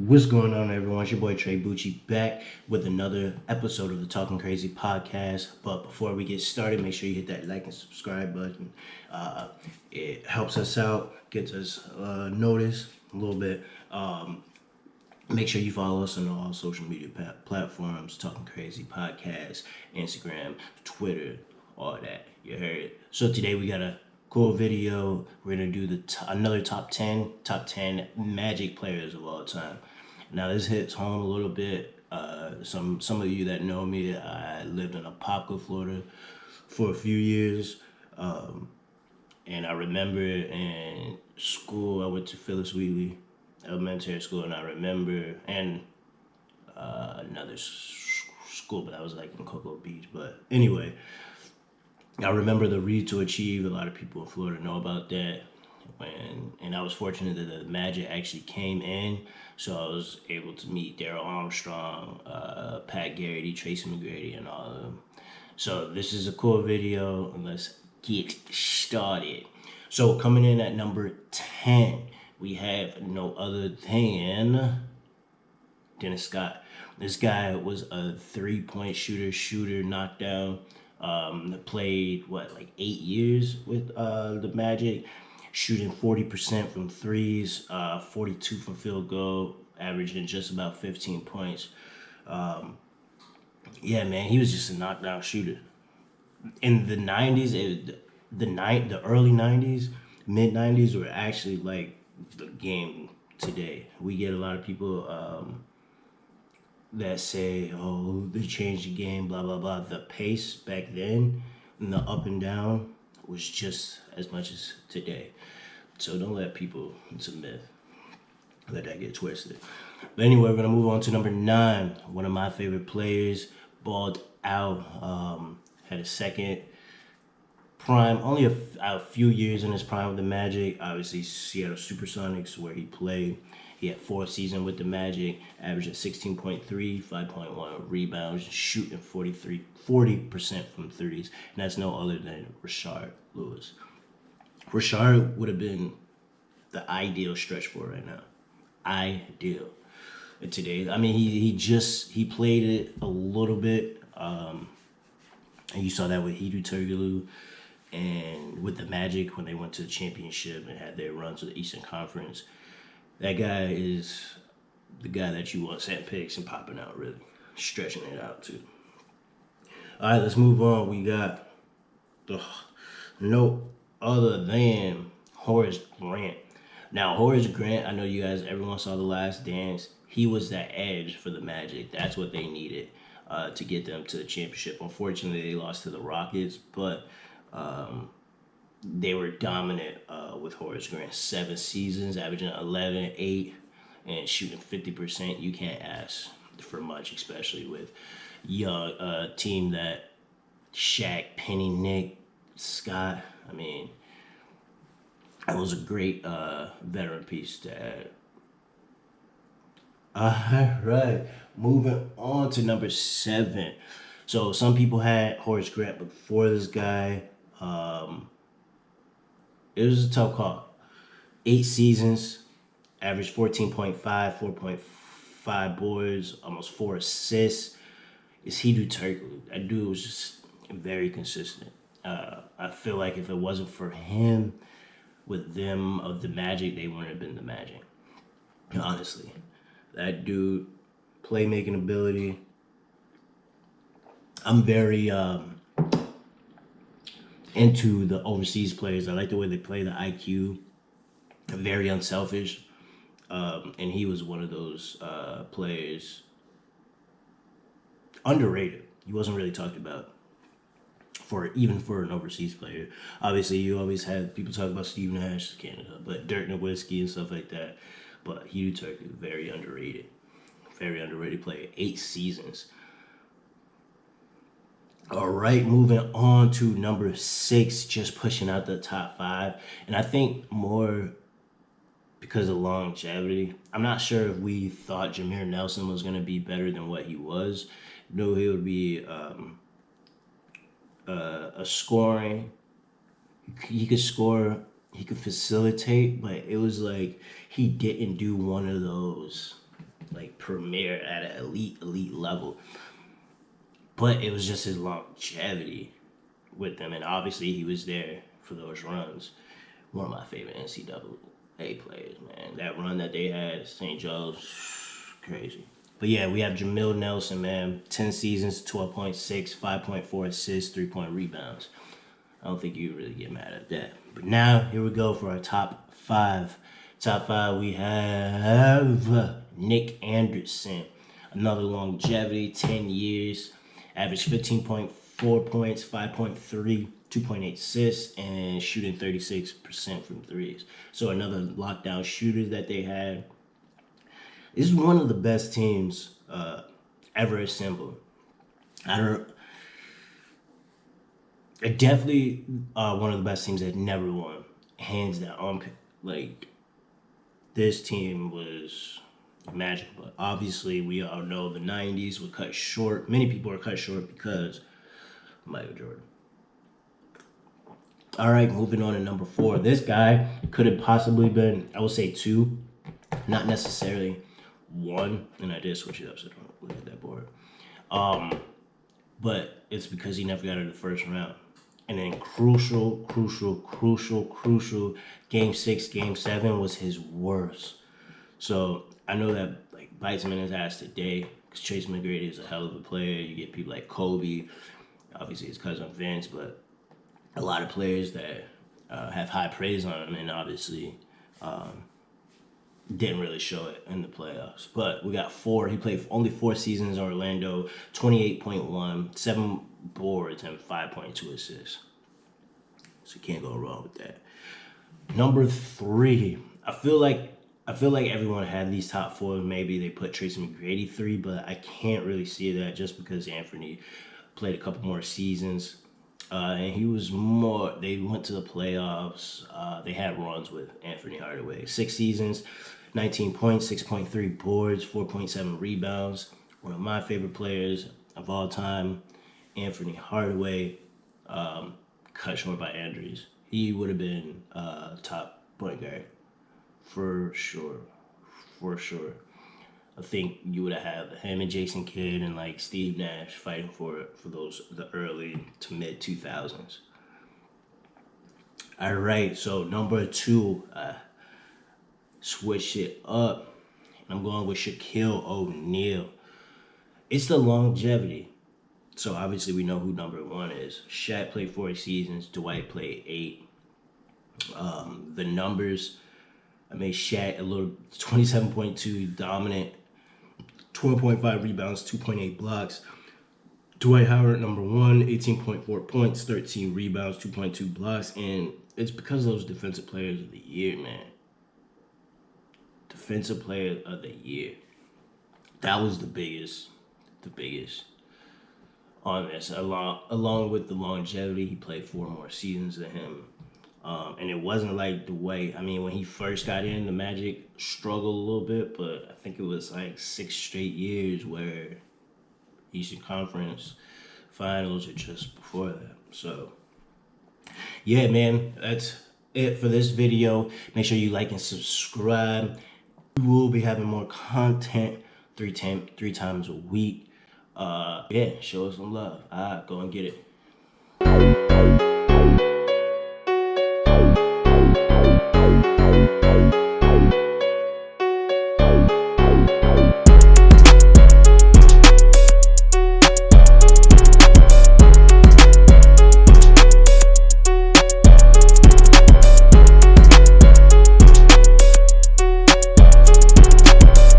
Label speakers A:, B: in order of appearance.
A: What's going on, everyone? It's your boy Trey Bucci back with another episode of the Talking Crazy podcast. But before we get started, make sure you hit that like and subscribe button. It helps us out, gets us noticed a little bit. Make sure you follow us on all social media platforms, Talking Crazy Podcast, Instagram, Twitter, all that. You heard it. So today we got a cool video. We're gonna do another top 10 Magic players of all time. Now this hits home a little bit. Some of you that know me, I lived in Apopka, Florida, for a few years, and I remember in school I went to Phyllis Wheatley Elementary School, and I remember another school, but I was like in Cocoa Beach. But anyway, I remember the Read to Achieve. A lot of people in Florida know about that. And I was fortunate that the Magic actually came in, so I was able to meet Daryl Armstrong, Pat Garrity, Tracy McGrady, and all of them. So this is a cool video, and let's get started. So coming in at number 10, we have no other than Dennis Scott. This guy was a three-point shooter, knockdown. Played 8 years with the Magic, shooting 40% from threes, 42 from field goal, averaging just about 15 points. Yeah, man, he was just a knockdown shooter. In the 90s, the early 90s, mid 90s were actually like the game today. We get a lot of people that say, oh, they changed the game, blah, blah, blah. The pace back then and the up and down was just as much as today. So don't let people, it's a myth, let that get twisted. But anyway, we're going to move on to number 9. One of my favorite players, balled out, had a second prime, only a few years in his prime with the Magic. Obviously, Seattle Supersonics, where he played. He had 4 seasons with the Magic, averaging 16.3, 5.1 rebounds, shooting 40% from threes. And that's no other than Rashard Lewis. Rashard would have been the ideal stretch for right now. Ideal. And today, I mean, he played it a little bit. And you saw that with Hedo Turkoglu and with the Magic when they went to the championship and had their runs with the Eastern Conference. That guy is the guy that you want set picks and popping out, really. Stretching it out, too. All right, let's move on. We got no other than Horace Grant. Now, Horace Grant, I know you guys, everyone saw The Last Dance. He was that edge for the Magic. That's what they needed to get them to the championship. Unfortunately, they lost to the Rockets, but they were dominant with Horace Grant. 7 seasons, averaging 11, 8, and shooting 50%. You can't ask for much, especially with young team that Shaq, Penny, Nick, Scott. I mean, that was a great veteran piece to add. All right, moving on to number 7. So some people had Horace Grant before this guy. It was a tough call. 8 seasons, average 14.5, 4.5 boards, almost 4 assists. It's Hedo Turkoglu. That dude was just very consistent. I feel like if it wasn't for him, with them of the Magic, they wouldn't have been the Magic. Honestly, that dude, playmaking ability. I'm very into the overseas players. I like the way they play, the IQ. Very unselfish. And he was one of those players. Underrated. He wasn't really talked about even for an overseas player. Obviously, you always had people talk about Steve Nash, Canada, but Dirk Nowitzki and stuff like that. But Hedo Turkoglu, very underrated. Very underrated player. 8 seasons. All right, moving on to number 6, just pushing out the top 5. And I think more because of longevity. I'm not sure if we thought Jameer Nelson was going to be better than what he was. No, he would be a scoring. He could score, he could facilitate, but it was like he didn't do one of those like premier at an elite level. But it was just his longevity with them, and obviously he was there for those runs. One of my favorite NCAA players, man. That run that they had at St. Joe's, crazy. But yeah, we have Jamil Nelson, man. 10 seasons, 12.6, 5.4 assists, 3-point rebounds. I don't think you really get mad at that. But now, here we go for our top 5. Top 5, we have Nick Anderson. Another longevity, 10 years. Averaged 15.4 points, 5.3, 2.8 assists, and shooting 36% from threes. So another lockdown shooter that they had. This is one of the best teams ever assembled. Definitely one of the best teams that never won, hands down. Like, this team was magic, but obviously we all know the 90s were cut short. Many people are cut short because Michael Jordan. All right, moving on to number 4. This guy could have possibly been, I would say 2, not necessarily 1. And I did switch it up, so don't look at that board. But it's because he never got out of the first round. And then crucial Game 6, Game 7 was his worst. So I know that like bites him in his ass today because Tracy McGrady is a hell of a player. You get people like Kobe, obviously his cousin Vince, but a lot of players that have high praise on him, and obviously didn't really show it in the playoffs. But we got 4. He played only 4 seasons in Orlando, 28.1, 7 boards, and 5.2 assists. So you can't go wrong with that. Number 3, I feel like everyone had these top 4. Maybe they put Tracy McGrady 3, but I can't really see that just because Anthony played a couple more seasons. And he was more, they went to the playoffs. They had runs with Anthony Hardaway. 6 seasons, 19 points, 6.3 boards, 4.7 rebounds. One of my favorite players of all time, Anthony Hardaway, cut short by injuries. He would have been top point guard for sure. I think you would have had him and Jason Kidd and like Steve Nash fighting for the early to mid 2000s. All right, so number 2, switch it up. I'm going with Shaquille O'Neal. It's the longevity. So obviously we know who number 1 is. Shaq played 4 seasons. Dwight played 8. The numbers, I made Shaq a little 27.2 dominant, 12.5 rebounds, 2.8 blocks. Dwight Howard, number 1, 18.4 points, 13 rebounds, 2.2 blocks. And it's because of those defensive players of the year, man. Defensive player of the year. That was the biggest on this. Along with the longevity, he played 4 more seasons than him. And it wasn't like the way, I mean, when he first got in, the Magic struggled a little bit, but I think it was like 6 straight years where Eastern Conference Finals or just before that. So, yeah, man, that's it for this video. Make sure you like and subscribe. We will be having more content 3 times a week. Yeah, show us some love. All right, go and get it.